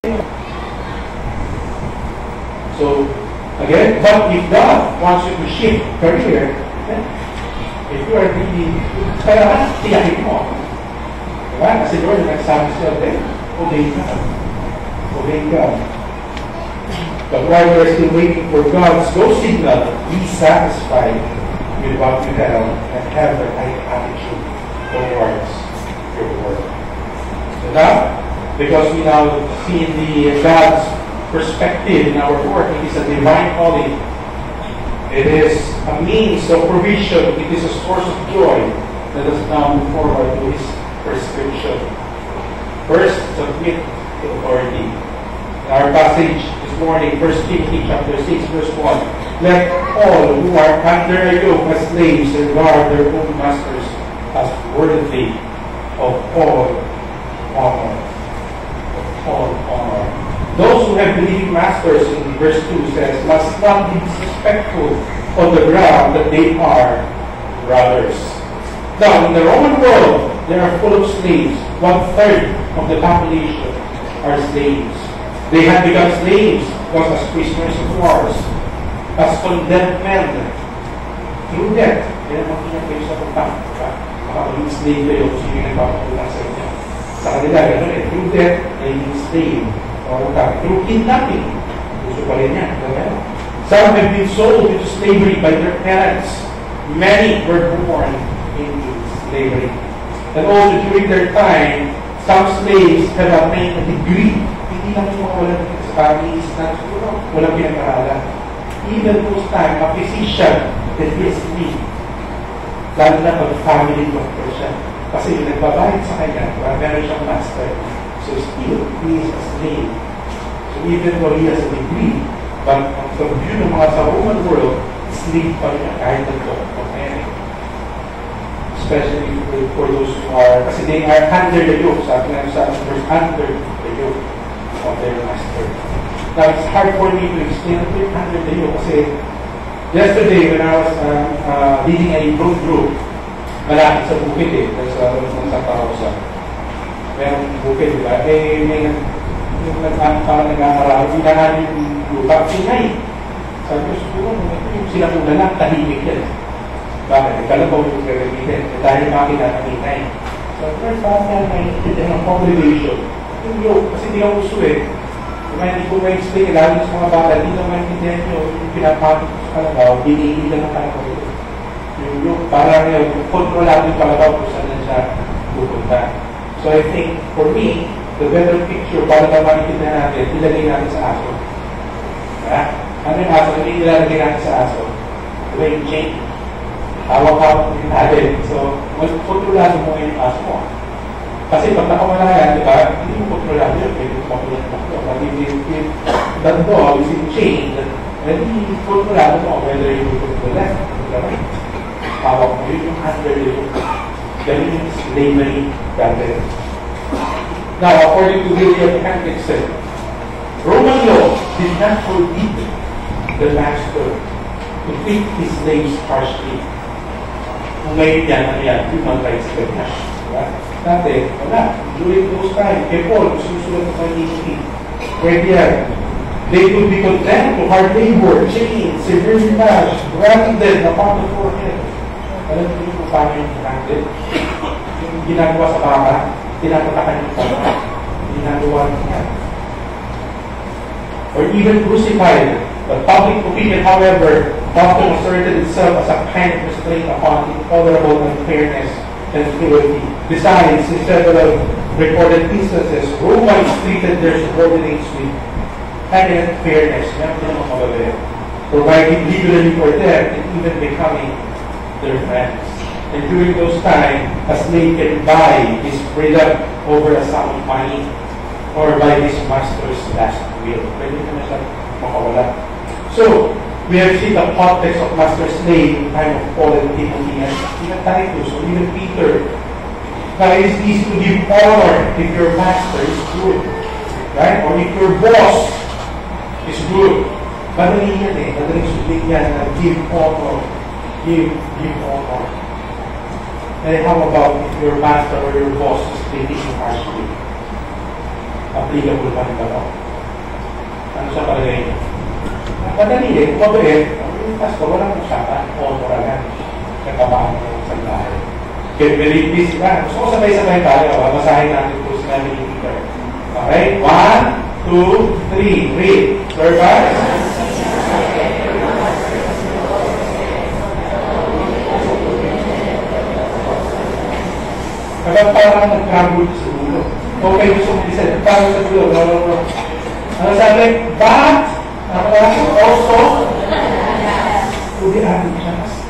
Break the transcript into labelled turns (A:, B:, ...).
A: So, again, but if God wants you to shift career, if you are really, kaya tiyakin mo. Diba? Kasi Lord, nagsabi siya, obey God. Obey God. But while we are still waiting for God's go signal, be satisfied with what you have and have the right attitude towards your work. So now, because we now see the God's perspective in our work, it is a divine calling. It is a means of provision. It is a source of joy. Let us now move forward to His prescription. First, submit to authority. In our passage this morning, 1 Timothy chapter 6, verse 1. Let all who are under a yoke as slaves regard their own masters as worthy of all honor. Those who have believing masters, in verse 2 says, must not be disrespectful on the ground that they are brothers. Now, in the Roman world, they are full of slaves. 1/3 of the population are slaves. They had become slaves because as prisoners of wars, as condemned men, through death. Kaya makikita kayo sa pagpang. Makapaging slave kayo kung sino yung nagpapagpunan sa inyo. Sa kanila, gano'n eh. Through death, naging slave. Through kidnapping. Gusto pa rin yan. Some have been sold into slavery by their parents. Many were born into slavery. And also during their time, some slaves have obtained a degree. Hindi lang yung mga walang sa families na siguro walang pinag-aralan. Even those time, a physician that is me. Lalo na pag family doctor siya. Kasi yung nagbabayad sa kanya, meron siyang master. So still, he is a slave. So even though he has a degree, but from the view ng mga sa Roman world, slave pa rin kahit nag-doctor. Especially for those who are, kasi they are under the yoke. Sabi nga sa verse, under the yoke of their master. Now, it's hard for me to explain it under the yoke kasi yesterday when I was leading a road group, malapit sa bukid sa Santa Rosa. Merong bukid, diba? May parang nag-aaral, binahan yung lupa, singay. Sabi ko, siguro, yung silang una lang, tahimik yan. Bakit? Kalabaw yung gagamitin. Dahil makita ng ingay. So, first, parang may ng congregation. Yung yoke, kasi hindi ako uso eh. Kung hindi ko ma-explain, lalo sa mga bata, hindi na maintindihan nyo, yung pinapakit ko sa kalabaw, binili lang ng kalabaw ito. Yung yoke, parang yung kontrolado yung kalabaw kung saan na siya pupunta. So, I think, for me, the better picture, para na maintindihan natin, ilagay natin sa aso. Ano yung aso? Hindi ilalagay natin sa aso. Diba yung chain? Hawak-hawak din natin. So, kontrolado mo yung aso mo. Kasi pag nakamala yan, diba, hindi mo kontrolado yun. Pwede mo makulat mo. But if that dog is in chain, then hindi kontrolado mo whether you go to the left or the right. Hawak mo yun yung under yung ganun yung slavery dati. Now, according to William Hendrickson, Roman law did not forbid the master to treat his slaves harshly. Kung ngayon yan, ano yan, human rights ka na. Diba? Dati, wala. During those times, kay Paul, susulat ng Timothy, pwede yan. They could be condemned to hard labor, chains, severe lash, branded upon the forehead. Alam mo kung paano yung branded? Yung ginagawa sa baka, tinatatakan yung baka. Ginagawa niya. Or even crucified. But public opinion, however, often asserted itself as a kind of restraint upon intolerable unfairness and cruelty. Besides, in several recorded instances, Romans treated their subordinates with eminent fairness, providing legally for them and even becoming their friends. And during those times, a slave can buy his freedom over a sum of money or by his master's last will. Pwede ka na siya makawala. So, we have seen the context of master-slave in time of Paul and Timothy and even Titus or even Peter. Now, it is easy to give honor if your master is good. Right? Or if your boss is good. Madali yan eh. Madaling sulit yan na give honor. Give honor. And how about if your master or your boss is treating you harshly? applicable pa rin ba ito? Ano sa palagay niyo? Madali eh, mabait. Pastor, walang usapan. Auto agad. Nagkabaan mo sa lahat. Get very busy ka. Gusto ko sabay-sabay tayo. Babasahin natin ito sinabi ni Peter. Okay? 1, 2, 3. Read. Survive. Kapag parang nag-trouble sa ulo. Okay, gusto mo isa. Parang sa ulo. Ano sabi? But, also, to the other class.